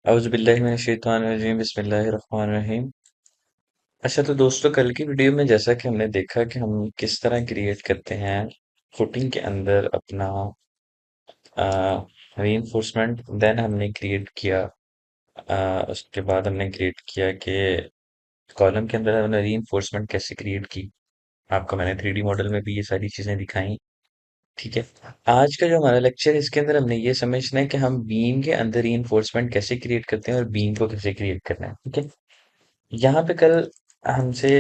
औज़ुबिल्लाहि बिस्मिल्लाहिर्रहमानिर्रहीम। अच्छा तो दोस्तों कल की वीडियो में जैसा कि हमने देखा कि हम किस तरह क्रिएट करते हैं फुटिंग के अंदर अपना रीइंफोर्समेंट। देन हमने क्रिएट किया उसके बाद हमने क्रिएट किया कि कॉलम के अंदर हमने रीइंफोर्समेंट कैसे क्रिएट की। आपको मैंने 3D मॉडल में भी ये सारी चीजें दिखाई। ठीक है। आज का जो हमारा लेक्चर है इसके अंदर हमने ये समझना है कि हम बीम के अंदर रीइंफोर्समेंट कैसे क्रिएट करते हैं और बीम को कैसे क्रिएट करना है। ठीक है। यहाँ पे कल हमसे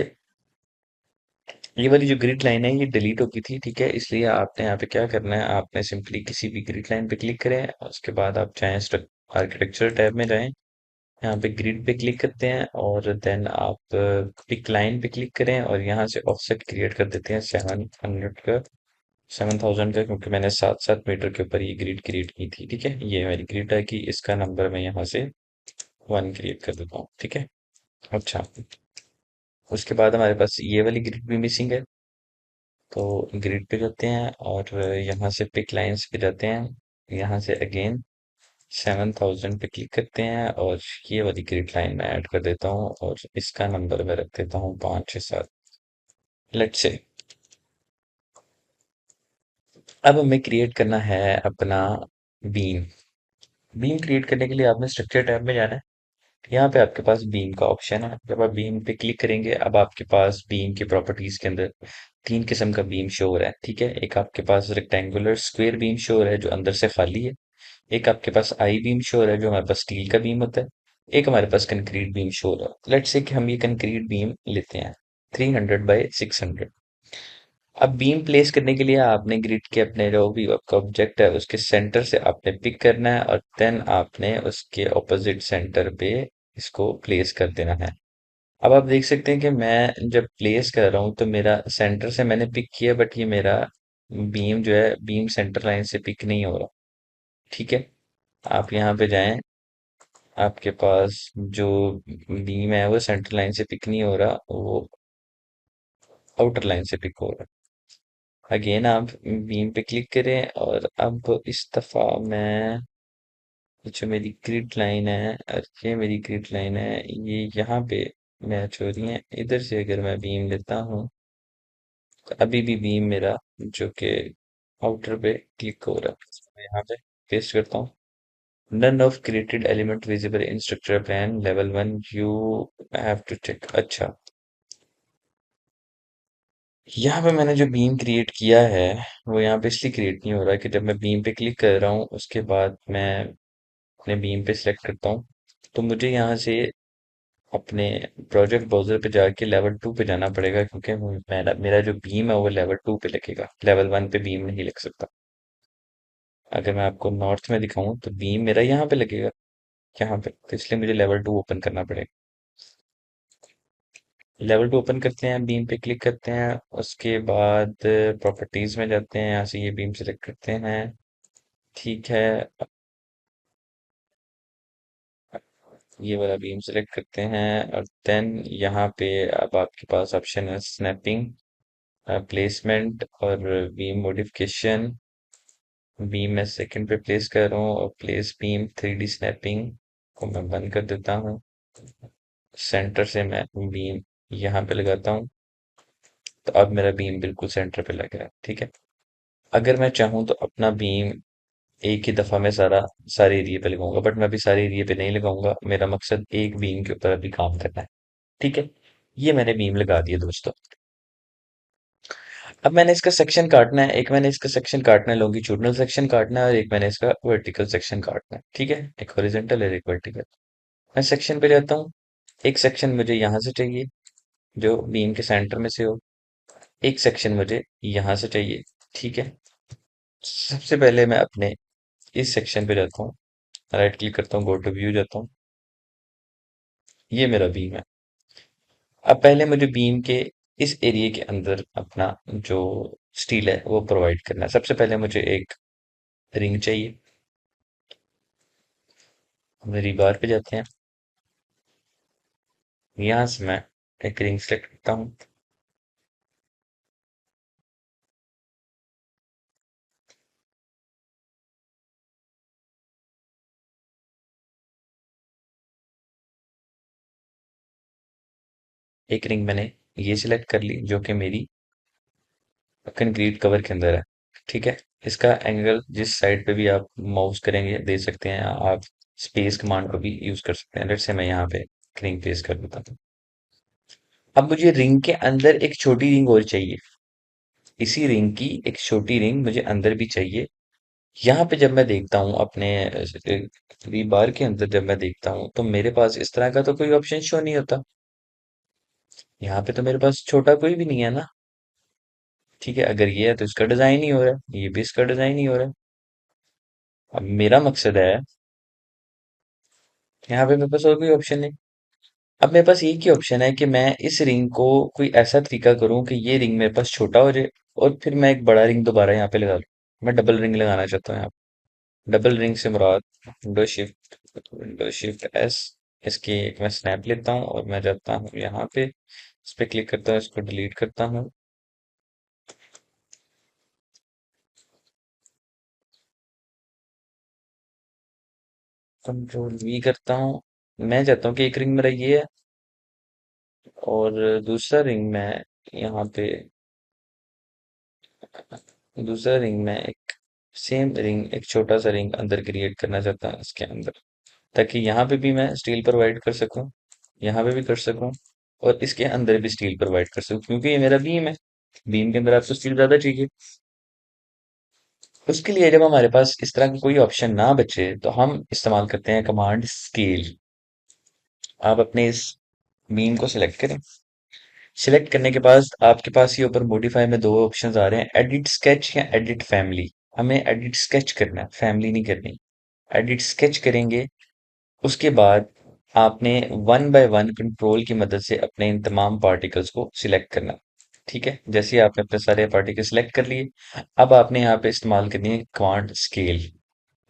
ये वाली जो ग्रिड लाइन है ये डिलीट हो गई थी। ठीक है, इसलिए आपने यहाँ पे क्या करना है, आपने सिंपली किसी भी ग्रिड लाइन पे क्लिक करें। उसके बाद आप चाहें आर्किटेक्चर टैब में जाएं, यहाँ पे ग्रिड पे क्लिक करते हैं और देन आप पिक लाइन पे क्लिक करें और यहाँ से ऑफसेट क्रिएट कर देते हैं 700 का, 7000 का, क्योंकि मैंने 7-7 मीटर के ऊपर ये ग्रिड क्रिएट की थी। ठीक है, ये मेरी ग्रिड है कि इसका नंबर मैं यहाँ से 1 क्रिएट कर देता हूँ। ठीक है। अच्छा, उसके बाद हमारे पास ये वाली ग्रिड भी मिसिंग है, तो ग्रिड पे जाते हैं और यहाँ से पिक लाइंस पे जाते हैं। यहाँ से अगेन 7000 पे क्लिक करते हैं और ये वाली ग्रिड लाइन में ऐड कर देता हूँ और इसका नंबर मैं रख देता हूँ 5 6 7। लेट्स से अब हमें क्रिएट करना है अपना बीम। बीम क्रिएट करने के लिए आपने स्ट्रक्चर टैब में जाना है। यहाँ पे आपके पास बीम का ऑप्शन है। जब आप बीम पे क्लिक करेंगे अब आपके पास बीम की प्रॉपर्टीज के अंदर 3 किस्म का बीम शो हो रहा है। ठीक है, एक आपके पास रेक्टेंगुलर स्क्वायर बीम शो हो रहा है जो अंदर से खाली है। एक आपके पास आई बीम शो हो रहा है जो हमारे पास स्टील का बीम होता है। एक हमारे पास कंक्रीट बीम शो हो रहा है। लेट्स से कि हम ये कंक्रीट बीम लेते हैं 300 बाय 600। अब बीम प्लेस करने के लिए आपने ग्रिड के अपने जो भी आपका ऑब्जेक्ट है उसके सेंटर से आपने पिक करना है और देन आपने उसके ऑपोजिट सेंटर पे इसको प्लेस कर देना है। अब आप देख सकते हैं कि मैं जब प्लेस कर रहा हूँ तो मेरा सेंटर से मैंने पिक किया, बट ये मेरा बीम जो है बीम सेंटर लाइन से पिक नहीं हो रहा। ठीक है, आप यहाँ पे जाएं, आपके पास जो बीम है वो सेंटर लाइन से पिक नहीं हो रहा, वो आउटर लाइन से पिक हो रहा है। अगेन आप बीम पे क्लिक करें और अब इस दफा मैं जो मेरी ग्रिड लाइन है और ये मेरी ग्रिड लाइन है ये यहाँ पे मैच हो रही है। इधर से अगर मैं बीम लेता हूँ तो अभी भी बीम मेरा जो कि आउटर पे क्लिक हो रहा है, मैं यहाँ पे पेस्ट करता हूँ। None of created element visible in structure plan level 1 you have to check. अच्छा, यहाँ पे मैंने जो बीम क्रिएट किया है वो यहाँ पे इसलिए क्रिएट नहीं हो रहा है कि जब मैं बीम पे क्लिक कर रहा हूँ उसके बाद मैं अपने बीम पे सिलेक्ट करता हूँ तो मुझे यहाँ से अपने प्रोजेक्ट ब्राउज़र पे जाके लेवल 2 पे जाना पड़ेगा, क्योंकि मेरा मेरा जो बीम है वो लेवल 2 पे लगेगा, लेवल 1 पे बीम नहीं लग सकता। अगर मैं आपको नॉर्थ में दिखाऊं तो बीम मेरा यहाँ पे लगेगा, यहाँ पे, तो इसलिए मुझे लेवल 2 ओपन करना पड़ेगा। लेवल 2 ओपन करते हैं, बीम पे क्लिक करते हैं, उसके बाद प्रॉपर्टीज में जाते हैं, यहाँ से ये बीम सेलेक्ट करते हैं। ठीक है, ये वाला बीम सेलेक्ट करते हैं और देन यहाँ पे अब आपके पास ऑप्शन है स्नैपिंग, प्लेसमेंट और बीम मॉडिफिकेशन। बीम मैं सेकंड पे प्लेस कर रहा हूँ और प्लेस बीम 3D स्नैपिंग को मैं बंद कर देता हूँ। सेंटर से मैं बीम यहाँ पे लगाता हूँ तो अब मेरा बीम बिल्कुल सेंटर पे लग रहा है। ठीक है, अगर मैं चाहूँ तो अपना बीम एक ही दफा में सारे एरिया पे लगाऊंगा, बट मैं अभी सारे एरिया पे नहीं लगाऊंगा, मेरा मकसद एक बीम के ऊपर अभी काम करना है। ठीक है, ये मैंने बीम लगा दिया दोस्तों। अब मैंने इसका सेक्शन काटना है, एक मैंने इसका सेक्शन काटना है लॉन्गिट्यूडनल सेक्शन काटना है और एक मैंने इसका वर्टिकल सेक्शन काटना है। ठीक है, एक हॉरिजॉन्टल और एक वर्टिकल। मैं सेक्शन पे जाता हूँ। एक सेक्शन मुझे यहाँ से चाहिए जो बीम के सेंटर में से हो, एक सेक्शन मुझे यहाँ से चाहिए। ठीक है, सबसे पहले मैं अपने इस सेक्शन पे जाता हूँ, राइट क्लिक करता हूँ, गो टू व्यू जाता हूँ। ये मेरा बीम है। अब पहले मुझे बीम के इस एरिया के अंदर अपना जो स्टील है वो प्रोवाइड करना है। सबसे पहले मुझे एक रिंग चाहिए। हम रिबार पे जाते हैं, यहाँ से मैं एक रिंग सेलेक्ट करता हूँ। एक रिंग मैंने ये सिलेक्ट कर ली जो कि मेरी कंक्रीट कवर के अंदर है। ठीक है। इसका एंगल जिस साइड पे भी आप माउस करेंगे दे सकते हैं, आप स्पेस कमांड को भी यूज कर सकते हैं। लेट्स से मैं यहाँ पे रिंग पेस्ट कर देता हूँ। अब मुझे रिंग के अंदर एक छोटी रिंग और चाहिए। इसी रिंग की एक छोटी रिंग मुझे अंदर भी चाहिए। यहाँ पे जब मैं देखता हूँ अपने बार के अंदर जब मैं देखता हूँ तो मेरे पास इस तरह का तो कोई ऑप्शन शो नहीं होता। यहाँ पे तो मेरे पास छोटा कोई भी नहीं है ना। ठीक है, अगर ये है तो इसका डिजाइन ही हो रहा है, ये भी इसका डिजाइन ही हो रहा है। अब मेरा मकसद है, यहाँ पे मेरे पास और कोई ऑप्शन नहीं। अब मेरे पास एक ही ऑप्शन है कि मैं इस रिंग को कोई ऐसा तरीका करूं कि ये रिंग मेरे पास छोटा हो जाए और फिर मैं एक बड़ा रिंग दोबारा यहाँ पे लगा लूं। मैं डबल रिंग लगाना चाहता हूँ यहाँ पे। डबल रिंग से मुराद विंडो शिफ्ट एस, इसकी एक मैं स्नैप लेता हूँ और मैं जाता हूँ यहाँ पे, इस पे क्लिक करता हूँ, इसको डिलीट करता हूँ, कंट्रोल वी करता हूँ। मैं चाहता हूँ कि एक रिंग मेरा ये है और दूसरा रिंग मैं यहाँ पे, दूसरा रिंग में एक सेम रिंग, एक छोटा सा रिंग अंदर क्रिएट करना चाहता हूँ इसके अंदर, ताकि यहाँ पे भी मैं स्टील प्रोवाइड कर सकूँ, यहाँ पे भी कर सकूँ और इसके अंदर भी स्टील प्रोवाइड कर सकूँ, क्योंकि ये मेरा बीम है। बीम के अंदर आपको स्टील ज्यादा चाहिए। उसके लिए जब हमारे पास इस तरह की कोई ऑप्शन ना बचे तो हम इस्तेमाल करते हैं कमांड स्केल। आप अपने इस बीम को सिलेक्ट करें। सिलेक्ट करने के बाद आपके पास ये ऊपर मॉडिफाई में दो ऑप्शंस आ रहे हैं, एडिट स्केच या एडिट फैमिली। हमें एडिट स्केच करना है, फैमिली नहीं करनी। एडिट स्केच करेंगे, उसके बाद आपने वन बाय वन कंट्रोल की मदद से अपने इन तमाम पार्टिकल्स को सिलेक्ट करना है। ठीक है, जैसे ही आपने अपने सारे पार्टिकल सिलेक्ट कर लिए, अब आपने यहाँ पे इस्तेमाल करनी है कमांड स्केल।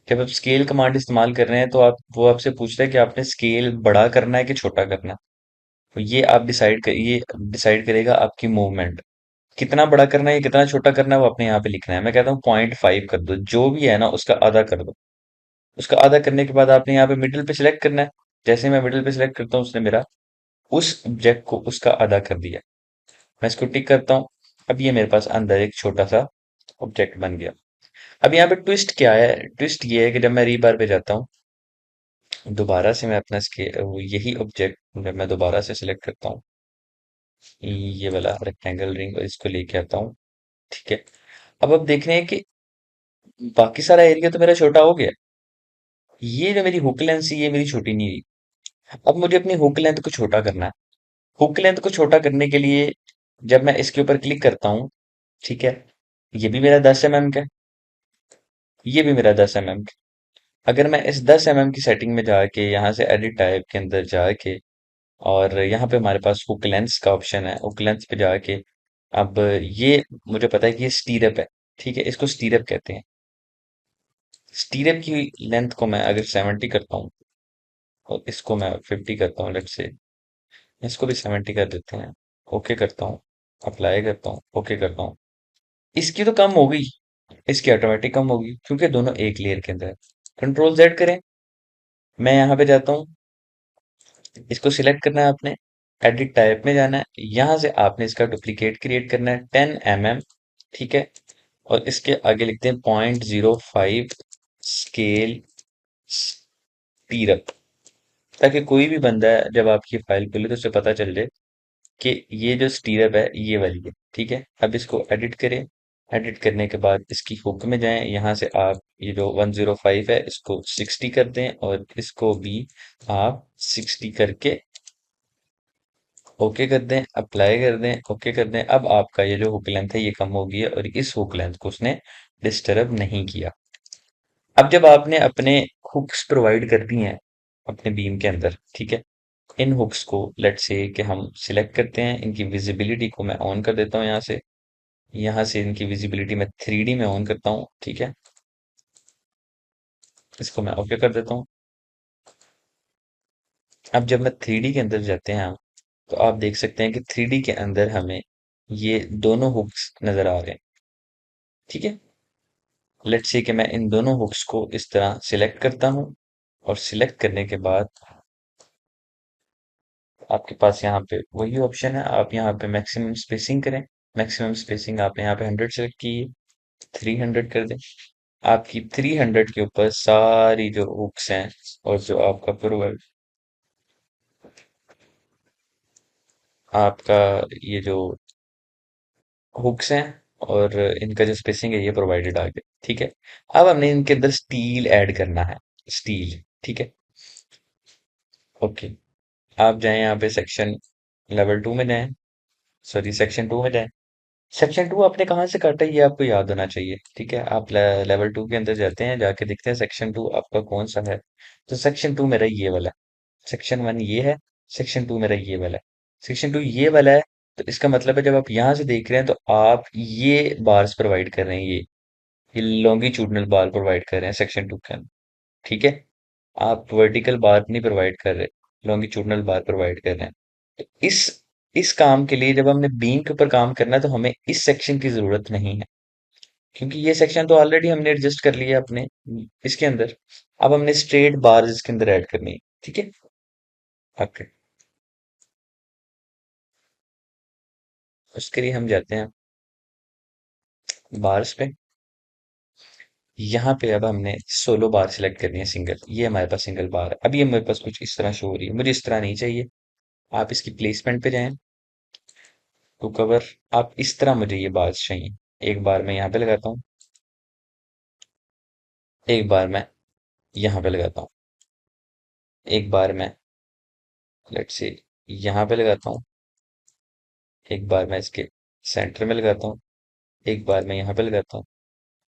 जब आप स्केल कमांड इस्तेमाल कर रहे हैं तो आप वो आपसे पूछता है कि आपने स्केल बड़ा करना है कि छोटा करना है। तो ये डिसाइड करेगा आपकी मूवमेंट, कितना बड़ा करना है या कितना छोटा करना है वो आपने यहाँ पे लिखना है। मैं कहता हूँ 0.5 कर दो, जो भी है ना उसका आधा कर दो। उसका आधा करने के बाद आपने यहाँ पे मिडिल पे सिलेक्ट करना है। जैसे मैं मिडिल पे सिलेक्ट करता हूँ उसने मेरा उस ऑब्जेक्ट को उसका आधा कर दिया। मैं इसको टिक करता हूँ। अब ये मेरे पास अंदर एक छोटा सा ऑब्जेक्ट बन गया। अब यहाँ पे ट्विस्ट क्या है? ट्विस्ट ये है कि जब मैं रीबार पे जाता हूँ दोबारा से मैं अपना यही ऑब्जेक्ट जब मैं दोबारा से सिलेक्ट करता हूँ, ये वाला रेक्टेंगल रिंग, और इसको लेके आता हूँ। ठीक है। अब आप देख रहे हैं कि बाकी सारा एरिया तो मेरा छोटा हो गया। ये जो मेरी हुक लेंथ थी ये मेरी छोटी नहीं हुई। अब मुझे अपनी हुक लेंथ को छोटा करना है। हुक लेंथ को छोटा करने के लिए जब मैं इसके ऊपर क्लिक करता हूँ, ठीक है, ये भी मेरा 10 mm का है, ये भी मेरा 10 mm का। अगर मैं इस 10 mm की सेटिंग में जाके यहाँ से एडिट टाइप के अंदर जाके और यहाँ पे हमारे पास हुक लेंथ का ऑप्शन है, हुक लेंथ पे जाके अब ये मुझे पता है कि ये स्टीरअप है। ठीक है, इसको स्टीरअप कहते हैं। स्टीरअप की लेंथ को मैं अगर 70 करता हूँ और इसको मैं 50 करता हूँ, लेट्स से इसको भी 70 कर देते हैं। ओके करता हूँ, अप्लाई करता हूँ, ओके करता हूँ। इसकी तो कम हो गई, इसकी ऑटोमेटिक कम होगी क्योंकि दोनों एक लेयर के अंदर है। कंट्रोल जेड करें, मैं यहाँ पे जाता हूँ, इसको सिलेक्ट करना है आपने, एडिट टाइप में जाना है, यहाँ से आपने इसका डुप्लीकेट क्रिएट करना है 10 mm। ठीक है, और इसके आगे लिखते हैं 0.05 स्केल स्टीरअप, ताकि कोई भी बंदा है जब आपकी फाइल खोले तो उसे पता चल जाए कि ये जो स्टीरअप है ये वाली है। ठीक है, अब इसको एडिट करें। एडिट करने के बाद इसकी हुक में जाएं, यहाँ से आप ये जो 105 है इसको 60 कर दें और इसको भी आप 60 करके ओके कर दें, अप्लाई कर दें, ओके कर दें। अब आपका ये जो हुक लेंथ है ये कम हो गई है और इस हुक लेंथ को उसने डिस्टर्ब नहीं किया। अब जब आपने अपने हुक्स प्रोवाइड कर दी हैं अपने बीम के अंदर, ठीक है, इन हुक्स को लेट्स से कि हम सिलेक्ट करते हैं, इनकी विजिबिलिटी को मैं ऑन कर देता हूँ यहाँ से। यहाँ से इनकी विजिबिलिटी मैं 3D में ऑन करता हूँ। ठीक है, इसको मैं ओके कर देता हूँ। अब जब मैं 3D के अंदर जाते हैं तो आप देख सकते हैं कि 3D के अंदर हमें ये दोनों हुक्स नजर आ रहे हैं। ठीक है, लेट्स से कि मैं इन दोनों हुक्स को इस तरह सिलेक्ट करता हूँ और सिलेक्ट करने के बाद आपके पास यहाँ पे वही ऑप्शन है, आप यहाँ पे मैक्सिमम स्पेसिंग करें। मैक्सिमम स्पेसिंग आपने यहाँ पे 100 सेलेक्ट की है, 300 कर दें। आपकी 300 के ऊपर सारी जो हुक्स हैं और जो आपका पूरा आपका ये जो हुक्स हैं और इनका जो स्पेसिंग है ये प्रोवाइडेड आगे, ठीक है। अब हमने इनके अंदर स्टील ऐड करना है, स्टील, ठीक है। ओके, आप जाएं यहाँ पे सेक्शन लेवल 2 में जाएं, सॉरी सेक्शन 2 में जाएं। सेक्शन 2 आपने कहाँ से काटा है ये आपको याद होना चाहिए, ठीक है। आप लेवल 2 के अंदर जाते हैं, जाके देखते हैं सेक्शन 2 आपका कौन सा है। तो सेक्शन 2 मेरा ये वाला है, सेक्शन 1 ये है, सेक्शन 2 मेरा ये वाला है। सेक्शन 2 ये वाला है, तो इसका मतलब है जब आप यहाँ से देख रहे हैं तो आप ये बार्स प्रोवाइड कर रहे हैं, ये लॉन्गिट्यूडनल बार प्रोवाइड कर रहे हैं सेक्शन 2 के अंदर, ठीक है। आप वर्टिकल बार नहीं प्रोवाइड कर रहे, लॉन्गिट्यूडनल बार प्रोवाइड कर रहे हैं। तो इस काम के लिए जब हमने बीम के ऊपर काम करना है तो हमें इस सेक्शन की जरूरत नहीं है, क्योंकि ये सेक्शन तो ऑलरेडी हमने एडजस्ट कर लिया अपने इसके अंदर। अब हमने स्ट्रेट बार इसके अंदर ऐड करनी है, ठीक है। ओके, उसके लिए हम जाते हैं बार्स पे। यहाँ पे अब हमने सोलो बार सिलेक्ट करनी है, सिंगल। ये हमारे पास सिंगल बार है, अभी हमारे पास कुछ इस तरह शो हो रही है, मुझे इस तरह नहीं चाहिए। आप इसकी प्लेसमेंट पे जाएं, टू कवर, आप इस तरह मुझे ये बार चाहिए। एक बार मैं यहाँ पे लगाता हूँ, एक बार मैं यहाँ पे लगाता हूँ, एक बार मैं लेट्स से यहाँ पे लगाता हूँ, एक बार मैं इसके सेंटर में लगाता हूँ, एक बार मैं यहाँ पे लगाता हूँ।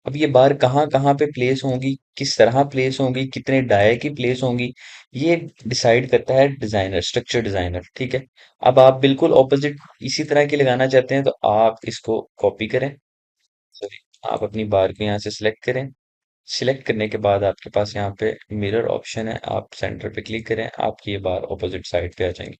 अब ये बार कहाँ कहाँ पे प्लेस होंगी, किस तरह प्लेस होंगी, कितने डाय की प्लेस होंगी, ये डिसाइड करता है डिजाइनर, स्ट्रक्चर डिजाइनर, ठीक है। अब आप बिल्कुल ऑपोजिट इसी तरह की लगाना चाहते हैं तो आप इसको कॉपी करें, सॉरी, आप अपनी बार को यहाँ से सिलेक्ट करें। सिलेक्ट करने के बाद आपके पास यहाँ पे मिरर ऑप्शन है, आप सेंटर पे क्लिक करें, आपकी ये बार ऑपोजिट साइड पे आ जाएंगी।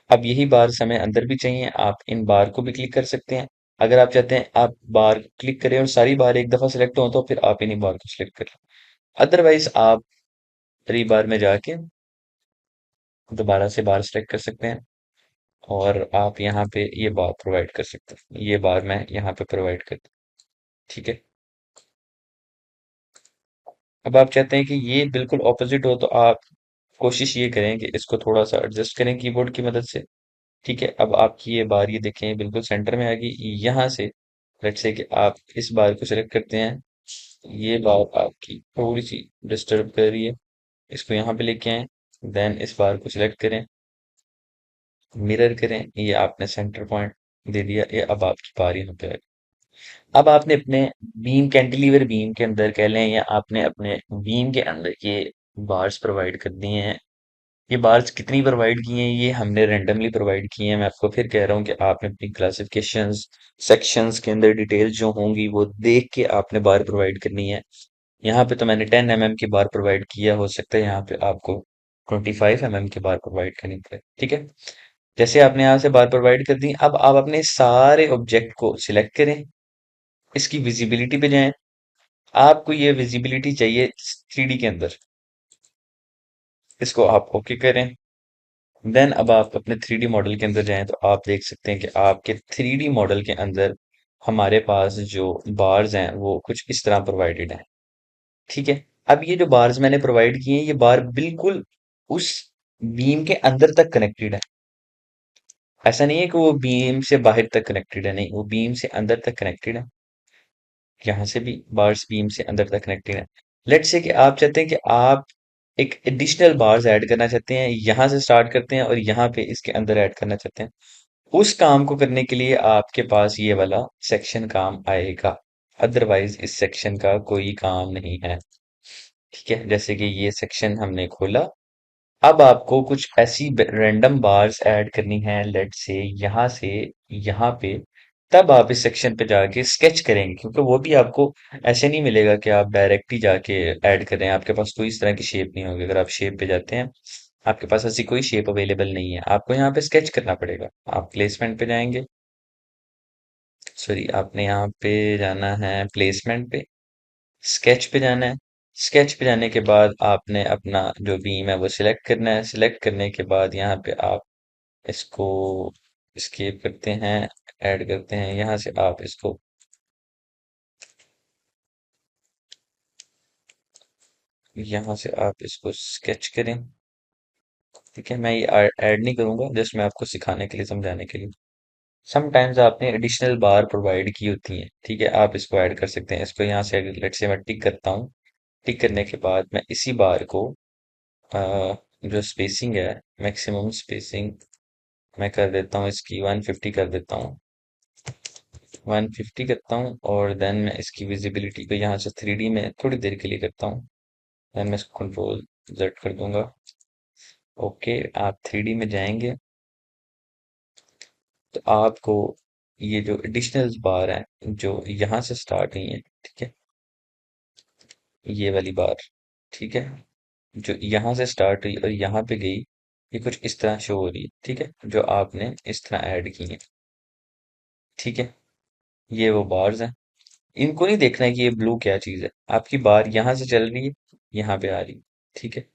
अब यही बार हमें अंदर भी चाहिए, आप इन बार को भी क्लिक कर सकते हैं। अगर आप चाहते हैं आप बार क्लिक करें और सारी बार एक दफा सिलेक्ट हो तो फिर आप इन्हीं बार को सिलेक्ट कर लें। अदरवाइज आप री बार में जाके दोबारा से बार सिलेक्ट कर सकते हैं और आप यहाँ पे ये बार प्रोवाइड कर सकते हैं। ये बार मैं यहाँ पे प्रोवाइड कर दूं, ठीक है। अब आप चाहते हैं कि ये बिल्कुल ऑपोजिट हो तो आप कोशिश ये करें कि इसको थोड़ा सा एडजस्ट करें कीबोर्ड की मदद से, ठीक है। अब आपकी ये बार ये देखें बिल्कुल सेंटर में आ गई। यहाँ से लेट्स से कि आप इस बार को सिलेक्ट करते हैं, ये बार आपकी थोड़ी सी डिस्टर्ब कर रही है, इसको यहाँ पे लेके आए, देन इस बार को सिलेक्ट करें, मिरर करें, ये आपने सेंटर पॉइंट दे दिया, ये अब आपकी बार यहाँ पे आ गई। अब आपने अपने बीम कैंटिलीवर बीम के अंदर कह लें या आपने अपने बीम के अंदर ये बार्स प्रोवाइड कर दिए हैं। ये बार्स कितनी प्रोवाइड की हैं ये हमने रैंडमली प्रोवाइड की हैं। मैं आपको फिर कह रहा हूँ कि आपने अपनी क्लासिफिकेशंस सेक्शंस के अंदर डिटेल्स जो होंगी वो देख के आपने बार प्रोवाइड करनी है। यहाँ पे तो मैंने 10 mm की बार प्रोवाइड किया, हो सकता है यहाँ पे आपको 25 mm की बार प्रोवाइड करनी पड़े, ठीक है। जैसे आपने यहाँ से बार प्रोवाइड कर दी, अब आप अपने सारे ऑब्जेक्ट को सिलेक्ट करें, इसकी विजिबिलिटी पे जाएं। आपको ये विजिबिलिटी चाहिए 3D के अंदर, इसको आप ओके करें। देन अब आप अपने 3D मॉडल के अंदर जाएं तो आप देख सकते हैं कि आपके 3D मॉडल के अंदर हमारे पास जो बार्स हैं वो कुछ इस तरह प्रोवाइडेड हैं, ठीक है। अब ये जो बार्स मैंने प्रोवाइड किए हैं ये बार बिल्कुल उस बीम के अंदर तक कनेक्टेड है। ऐसा नहीं है कि वो बीम से बाहर तक कनेक्टेड है, नहीं, वो बीम से अंदर तक कनेक्टेड है। यहाँ से भी बार्स बीम से अंदर तक कनेक्टेड है। लेट्स से कि आप चाहते हैं कि आप एक एडिशनल बार्स ऐड करना चाहते हैं, यहाँ से स्टार्ट करते हैं और यहाँ पे इसके अंदर ऐड करना चाहते हैं। उस काम को करने के लिए आपके पास ये वाला सेक्शन काम आएगा, अदरवाइज इस सेक्शन का कोई काम नहीं है, ठीक है। जैसे कि ये सेक्शन हमने खोला, अब आपको कुछ ऐसी रैंडम बार्स ऐड करनी है, लेट से यहाँ से यहाँ पे, तब आप इस सेक्शन पे जाके स्केच करेंगे, क्योंकि वो भी आपको ऐसे नहीं मिलेगा कि आप डायरेक्ट ही जाके ऐड करें। आपके पास कोई इस तरह की शेप नहीं होगी। अगर आप शेप पे जाते हैं आपके पास ऐसी कोई शेप अवेलेबल नहीं है, आपको यहाँ पे स्केच करना पड़ेगा। आप प्लेसमेंट पे जाएंगे, सॉरी, आपने यहाँ पे जाना है प्लेसमेंट पे, स्केच पे जाना है। स्केच पे जाने के बाद आपने अपना जो बीम है वो सिलेक्ट करना है। सिलेक्ट करने के बाद यहाँ पे आप इसको स्केप करते हैं, ऐड करते हैं, यहाँ से आप इसको, यहाँ से आप इसको स्केच करें। ठीक है, मैं ये ऐड नहीं करूंगा, जस्ट मैं आपको सिखाने के लिए, समझाने के लिए। समटाइम्स आपने एडिशनल बार प्रोवाइड की होती हैं, ठीक है, आप इसको ऐड कर सकते हैं। इसको यहाँ से लेट से मैं टिक करता हूँ। टिक करने के बाद मैं इसी बार को जो स्पेसिंग है, मैक्सिमम स्पेसिंग मैं कर देता हूँ इसकी 150 कर देता हूँ। 150 करता हूँ और देन मैं इसकी विजिबिलिटी को यहाँ से 3D में थोड़ी देर के लिए करता हूँ। देन मैं इसको कंट्रोल जेड कर दूंगा। ओके, आप 3D में जाएंगे तो आपको ये जो एडिशनल बार है जो यहाँ से स्टार्ट हुई है, ठीक है, ये वाली बार, ठीक है, जो यहाँ से स्टार्ट हुई और यहाँ पे गई, ये कुछ इस तरह शो हो रही है, ठीक है, जो आपने इस तरह ऐड की है। ठीक है, ये वो बार्स हैं। इनको नहीं देखना है कि ये ब्लू क्या चीज है, आपकी बार यहाँ से चल रही है, यहाँ पे आ रही है। ठीक है,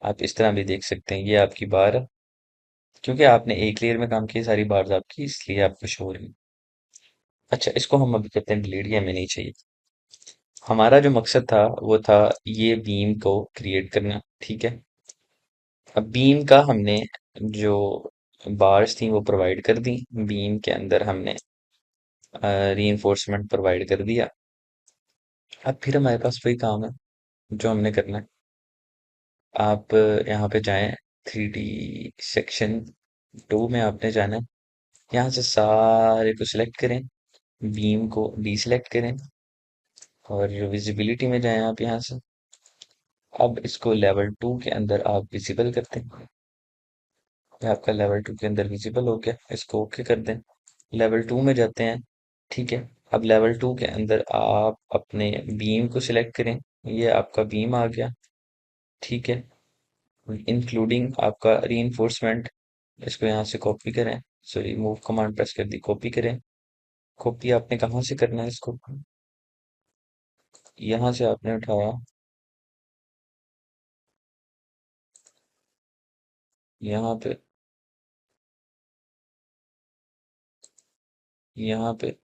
आप इस तरह भी देख सकते हैं, ये आपकी बार है, क्योंकि आपने एक लेयर में काम किया, सारी बार्स आपकी, इसलिए आपको शो हो रही है। अच्छा, इसको हम अभी करते हैं डिलीट, ये हमें नहीं चाहिए। हमारा जो मकसद था वो था ये बीम को क्रिएट करना। ठीक है, अब बीम का हमने जो बार्स थी वो प्रोवाइड कर दी, बीम के अंदर हमने रीइंफोर्समेंट प्रोवाइड कर दिया। अब फिर हमारे पास वही काम है जो हमने करना है। आप यहाँ पे जाएं, 3D सेक्शन 2 में आपने जाना है। यहाँ से सारे को सिलेक्ट करें, बीम को डीसिलेक्ट करें और विजिबिलिटी में जाएं आप यहाँ से। अब इसको लेवल 2 के अंदर आप विजिबल करते हैं। ये आपका लेवल 2 के अंदर विजिबल हो गया, इसको ओके कर दें। लेवल 2 में जाते हैं। ठीक है, अब लेवल 2 के अंदर आप अपने बीम को सिलेक्ट करें, ये आपका बीम आ गया। ठीक है, इंक्लूडिंग आपका रीइंफोर्समेंट, इसको यहाँ से कॉपी करें, सॉरी मूव कमांड प्रेस कर दी, कॉपी करें। कॉपी आपने कहाँ से करना है इसको, यहाँ से आपने उठाया, यहाँ पे, यहाँ पे,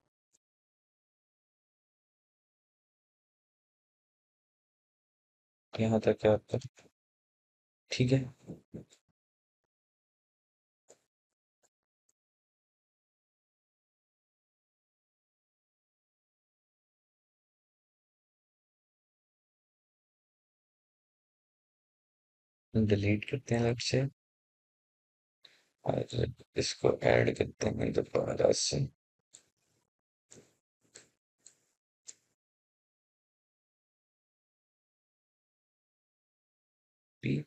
यहाँ तक है आपका। ठीक है, डिलीट करते हैं लेफ्ट से और इसको ऐड करते हैं दोबारा से। भी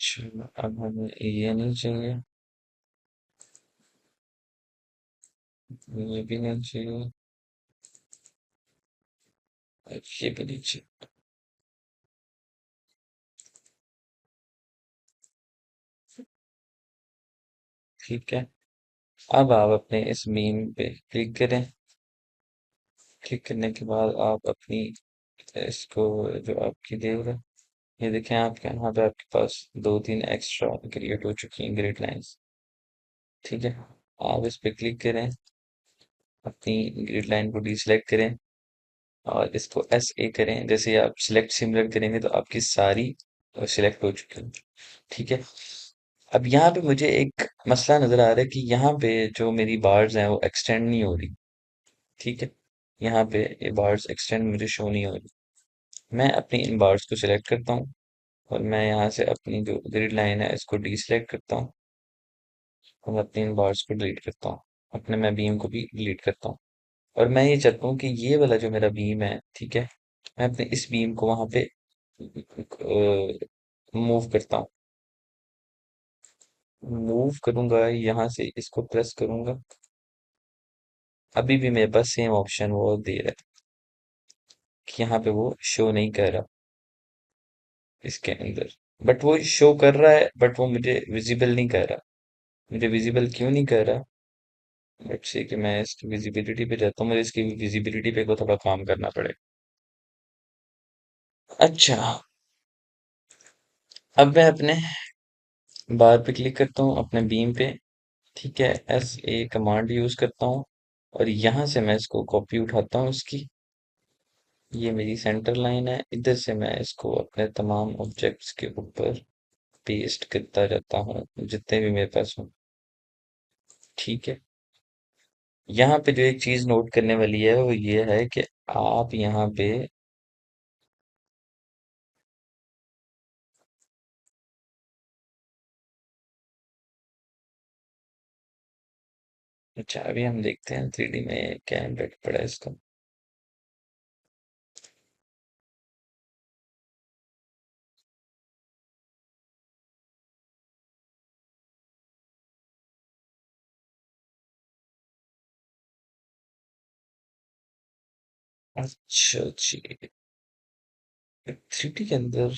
चलो, अब हमें ये नहीं चाहिए, ये भी नहीं चाहिए, ये भी नहीं चाहिए। ठीक है, अब आप अपने इस मीम पे क्लिक करें। क्लिक करने के बाद आप अपनी इसको, जो आपकी देर है, ये देखें आपके यहाँ पे आपके पास दो तीन एक्स्ट्रा क्रिएट हो चुकी हैं ग्रिड लाइंस। ठीक है, आप इस पे क्लिक करें, अपनी ग्रिड लाइन को डीसेलेक्ट करें और इसको एस ए करें। जैसे ही आप सिलेक्ट सिमिलर करेंगे तो आपकी सारी सिलेक्ट हो चुकी है। ठीक है, अब यहाँ पे मुझे एक मसला नजर आ रहा है कि यहाँ पे जो मेरी बार्स हैं वो एक्सटेंड नहीं हो रही। ठीक है, यहाँ पे ये बार्स एक्सटेंड मुझे शो नहीं हो रही। मैं अपनी इन बार्स को सिलेक्ट करता हूँ और मैं यहाँ से अपनी जो ग्रिड लाइन है इसको डीसेलेक्ट करता हूँ और मैं अपनी इन बार्स को डिलीट करता हूँ, अपने मैं बीम को भी डिलीट करता हूँ। और मैं ये चाहता हूँ कि ये वाला जो मेरा बीम है, ठीक है, मैं अपने इस बीम को वहां पे मूव करता हूँ। मूव करूंगा, यहाँ से इसको प्रेस करूंगा, अभी भी मेरे पास सेम ऑप्शन वो दे रहा है कि यहाँ पे वो शो नहीं कर रहा इसके अंदर, बट वो शो कर रहा है, बट वो मुझे विजिबल नहीं कर रहा। मुझे विजिबल क्यों नहीं कर रहा, लेट्स से कि मैं इसकी विजिबिलिटी पे जाता हूँ, मुझे इसकी विजिबिलिटी पे को थोड़ा काम करना पड़ेगा। अच्छा, अब मैं अपने बार पे क्लिक करता हूँ, अपने बीम पे। ठीक है, एस ए कमांड यूज करता हूँ और यहाँ से मैं इसको कॉपी उठाता हूँ इसकी। ये मेरी सेंटर लाइन है, इधर से मैं इसको अपने तमाम ऑब्जेक्ट्स के ऊपर पेस्ट करता जाता हूँ, जितने भी मेरे पास हो। ठीक है, यहाँ पे जो एक चीज नोट करने वाली है वो ये है कि आप यहाँ पे, अच्छा अभी हम देखते हैं 3D में क्या इम्पैक्ट पड़ा है इसका। अच्छा जी, 3D के अंदर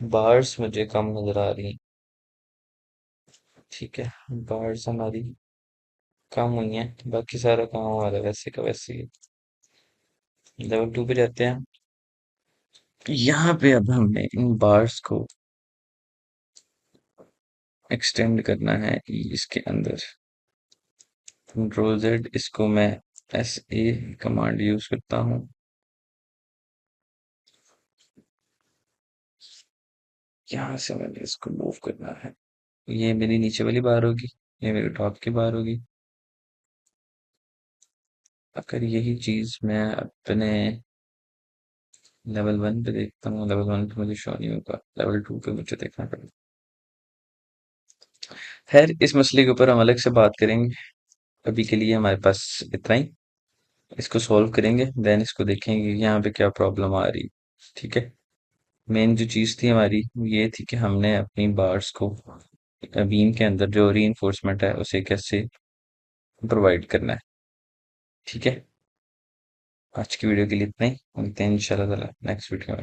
बार्स मुझे कम नजर आ रही हैं। ठीक है, बार्स हमारी कम हुई हैं, बाकी सारा काम हमारा वैसे का वैसे ही है। लेवल 2 पे जाते हैं। यहाँ पे अब हमने इन बार्स को एक्सटेंड करना है इसके अंदर। कंट्रोल जेड, इसको मैं एस ए कमांड यूज करता हूँ। यहाँ से मैंने इसको मूव करना है। ये मेरी नीचे वाली बार होगी, ये मेरी टॉप की बार होगी। अगर यही चीज मैं अपने लेवल 1 पे देखता हूँ, लेवल 1 पे मुझे शो नहीं होगा, लेवल 2 पे मुझे देखना पड़ेगा। खैर, इस मसले के ऊपर हम अलग से बात करेंगे। अभी के लिए हमारे पास इतना ही। इसको सॉल्व करेंगे, देन इसको देखेंगे कि यहाँ पे क्या प्रॉब्लम आ रही। ठीक है, मेन जो चीज थी हमारी वो ये थी कि हमने अपनी बार्स को बीम के अंदर जो रीइंफोर्समेंट है उसे कैसे प्रोवाइड करना है। ठीक है, आज की वीडियो के लिए इतना ही। मिलते हैं इंशाल्लाह ताला नेक्स्ट वीडियो में।